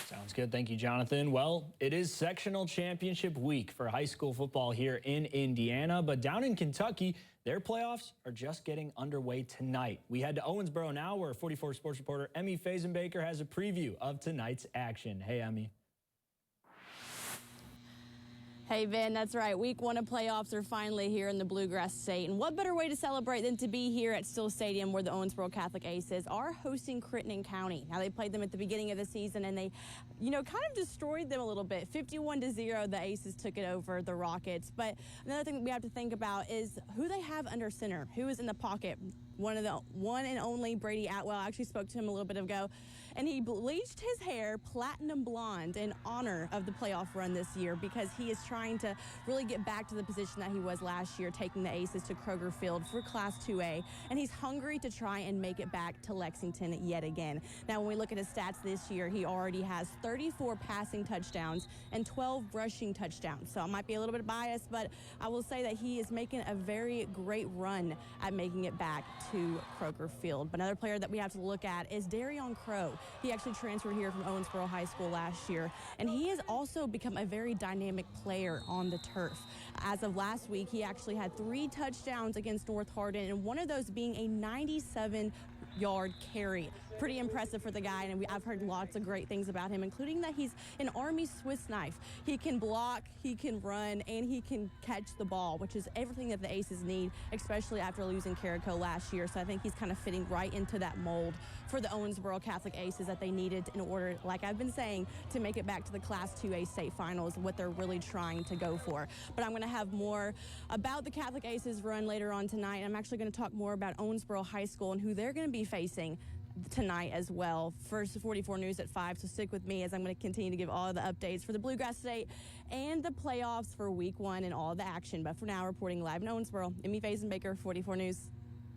Sounds good. Thank you, Jonathan. Well, it is sectional championship week for high school football here in Indiana, but down in Kentucky, their playoffs are just getting underway tonight. We head to Owensboro now, where 44 Sports reporter Emmy Fazenbaker has a preview of tonight's action. Hey, Emmy. Hey, Ben, that's right. Week 1 of playoffs are finally here in the Bluegrass State. And what better way to celebrate than to be here at Still Stadium, where the Owensboro Catholic Aces are hosting Crittenden County. Now, they played them at the beginning of the season, and they, kind of destroyed them a little bit. 51-0, the Aces took it over the Rockets. But another thing that we have to think about is who they have under center, who is in the pocket. One and only Brady Atwell. I actually spoke to him a little bit ago, and he bleached his hair platinum blonde in honor of the playoff run this year, because he is trying to really get back to the position that he was last year, taking the Aces to Kroger Field for Class 2A, and he's hungry to try and make it back to Lexington yet again. Now, when we look at his stats this year, he already has 34 passing touchdowns and 12 rushing touchdowns. So I might be a little bit biased, but I will say that he is making a very great run at making it back to Kroger Field. But another player that we have to look at is Darion Crow. He actually transferred here from Owensboro High School last year, and he has also become a very dynamic player on the turf. As of last week, he actually had 3 touchdowns against North Hardin, and one of those being a 97-yard carry. Pretty impressive for the guy, and I've heard lots of great things about him, including that he's an Army Swiss knife. He can block, he can run, and he can catch the ball, which is everything that the Aces need, especially after losing Carrico last year. So I think he's kind of fitting right into that mold for the Owensboro Catholic Aces that they needed in order, like I've been saying, to make it back to the Class 2A state finals, what they're really trying to go for. But I'm going to have more about the Catholic Aces run later on tonight. I'm actually going to talk more about Owensboro High School and who they're going to be facing tonight as well. First, 44 News at 5, so stick with me as I'm going to continue to give all of the updates for the Bluegrass State and the playoffs for Week 1 and all the action. But for now, reporting live in Owensboro, Emmy Fazenbaker, 44 News.